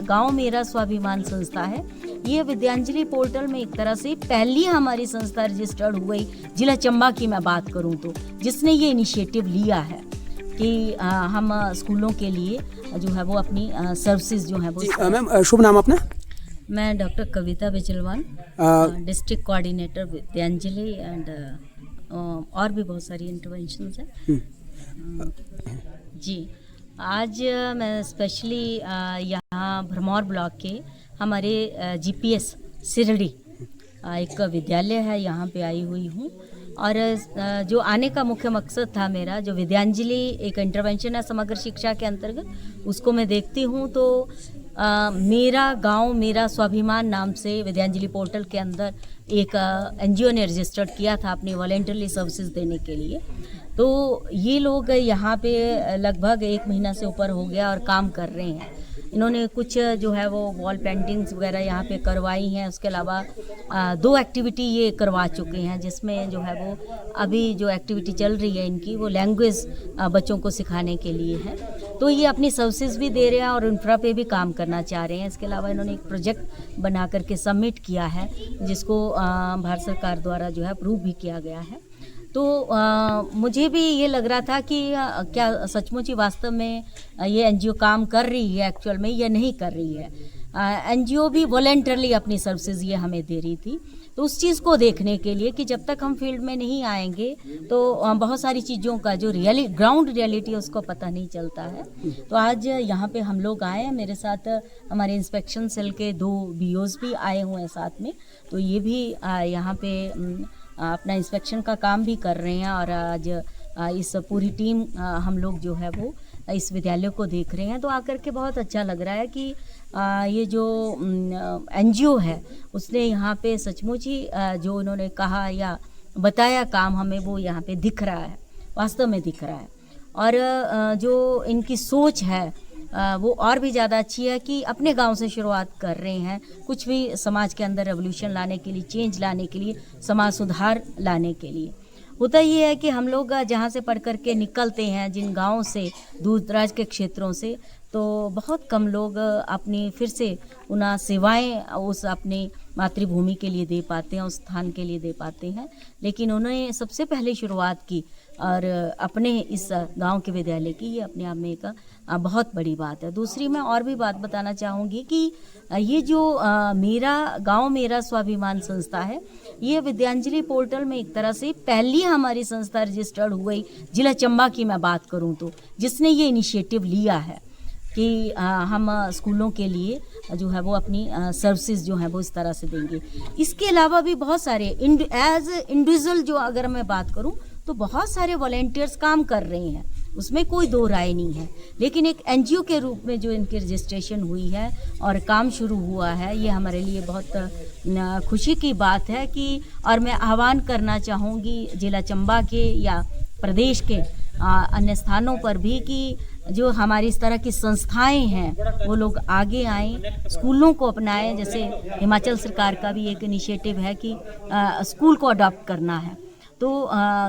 गांव मेरा स्वाभिमान संस्था है, ये विद्यांजलि पोर्टल में एक तरह से पहली हमारी संस्था रजिस्टर्ड हुई जिला चंबा की मैं बात करूं तो, जिसने ये इनिशिएटिव लिया है कि हम स्कूलों के लिए जो है वो अपनी सर्विसेज जो है वो। मैम शुभ नाम अपना? मैं doctor Kavita Bijalwan, district coordinator Vidyanjali and और भी बहुत सारी इंटरवेंशंस हैं। जी, आज मैं स्पेशली यहाँ भरमौर ब्लॉक के हमारे जीपीएस सिरडी एक विद्यालय है, यहाँ पे आई हुई हूँ। और जो आने का मुख्य मकसद था मेरा, जो विद्यांजलि एक इंटरवेंशन है समग्र शिक्षा के अंतर्गत, उसको मैं देखती हूँ तो मेरा गांव मेरा स्वाभिमान नाम से विद्यांजलि पोर्टल के अंदर एक एनजीओ ने रजिस्टर्ड किया था अपनी वॉलेंटरी सर्विसेज देने के लिए। तो ये लोग यहाँ पे लगभग 1 महीना से ऊपर हो गया और काम कर रहे हैं। इन्होंने कुछ जो है वो वॉल पेंटिंग्स वगैरह यहाँ पे करवाई हैं। उसके अलावा 2 एक्टिविटी ये करवा चुके हैं, जिसमें जो है वो अभी जो एक्टिविटी चल रही है इनकी वो लैंग्वेज बच्चों को सिखाने के लिए है। तो ये अपनी सर्विसेज भी दे रहे हैं और इंफ्रा पे भी काम करना चाह रहे हैं। इसके अलावा इन्होंने एक प्रोजेक्ट बना करके सबमिट किया है, जिसको भारत सरकार द्वारा जो है अप्रूव भी किया गया है। तो मुझे भी ये लग रहा था कि क्या सचमुच ही वास्तव में ये एनजीओ काम कर रही है एक्चुअल में या नहीं कर रही है। एनजीओ भी वॉलेंटरली अपनी सर्विसेज ये हमें दे रही थी। तो उस चीज़ को देखने के लिए कि जब तक हम फील्ड में नहीं आएंगे तो बहुत सारी चीज़ों का जो ग्राउंड रियलिटी है उसको पता नहीं चलता है। तो आज यहाँ पे हम लोग आए हैं, मेरे साथ हमारे इंस्पेक्शन सेल के 2 बीओज भी आए हुए हैं साथ में। तो ये भी यहाँ पे अपना इंस्पेक्शन का काम भी कर रहे हैं। और आज इस पूरी टीम हम लोग जो है वो इस विद्यालय को देख रहे हैं। तो आकर के बहुत अच्छा लग रहा है कि ये जो एनजीओ है उसने यहाँ पे सचमुच ही जो उन्होंने कहा या बताया काम हमें वो यहाँ पे दिख रहा है, वास्तव में दिख रहा है। और जो इनकी सोच है वो और भी ज़्यादा अच्छी है कि अपने गांव से शुरुआत कर रहे हैं, कुछ भी समाज के अंदर रेवोल्यूशन लाने के लिए, चेंज लाने के लिए, समाज सुधार लाने के लिए। होता ये है कि हम लोग जहाँ से पढ़ कर के निकलते हैं, जिन गाँव से, दूर दराज के क्षेत्रों से, तो बहुत कम लोग अपनी फिर से उन सेवाएं उस अपनी मातृभूमि के लिए दे पाते हैं, उस स्थान के लिए दे पाते हैं। लेकिन उन्होंने सबसे पहले शुरुआत की और अपने इस गांव के विद्यालय की, ये अपने आप में एक बहुत बड़ी बात है। दूसरी मैं और भी बात बताना चाहूँगी कि ये जो मेरा गांव मेरा स्वाभिमान संस्था है, ये विद्यांजलि पोर्टल में एक तरह से पहली हमारी संस्था रजिस्टर्ड हुई जिला चंबा की मैं बात करूँ तो, जिसने ये इनिशिएटिव लिया है कि हम स्कूलों के लिए जो है वो अपनी सर्विसेज जो है वो इस तरह से देंगे। इसके अलावा भी बहुत सारे एज इंडिविजुअल जो अगर मैं बात करूं तो बहुत सारे वॉलेंटियर्स काम कर रहे हैं, उसमें कोई 2 राय नहीं है। लेकिन एक एनजीओ के रूप में जो इनकी रजिस्ट्रेशन हुई है और काम शुरू हुआ है, ये हमारे लिए बहुत खुशी की बात है कि और मैं आह्वान करना चाहूँगी जिला चंबा के या प्रदेश के अन्य स्थानों पर भी कि जो हमारी इस तरह की संस्थाएं हैं वो लोग आगे आएं, स्कूलों को अपनाएं। जैसे हिमाचल सरकार का भी एक इनिशिएटिव है कि स्कूल को अडॉप्ट करना है, तो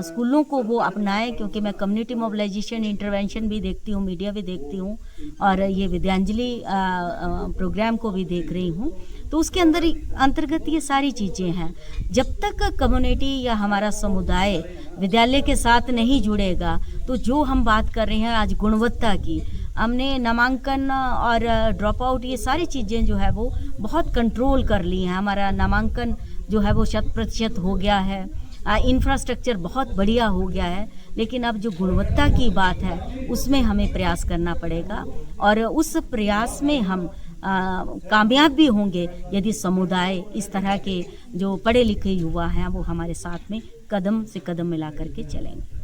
स्कूलों को वो अपनाएं। क्योंकि मैं कम्युनिटी मोबिलाइजेशन इंटरवेंशन भी देखती हूँ, मीडिया भी देखती हूँ और ये विद्यांजलि प्रोग्राम को भी देख रही हूँ। तो उसके अंतर्गत ये सारी चीज़ें हैं। जब तक कम्युनिटी या हमारा समुदाय विद्यालय के साथ नहीं जुड़ेगा तो जो हम बात कर रहे हैं आज गुणवत्ता की, हमने नामांकन और ड्रॉप आउट ये सारी चीज़ें जो है वो बहुत कंट्रोल कर ली हैं। हमारा नामांकन जो है वो 100% हो गया है, इंफ्रास्ट्रक्चर बहुत बढ़िया हो गया है। लेकिन अब जो गुणवत्ता की बात है उसमें हमें प्रयास करना पड़ेगा और उस प्रयास में हम कामयाब भी होंगे यदि समुदाय इस तरह के जो पढ़े लिखे युवा हैं वो हमारे साथ में कदम से कदम मिला करके चलेंगे।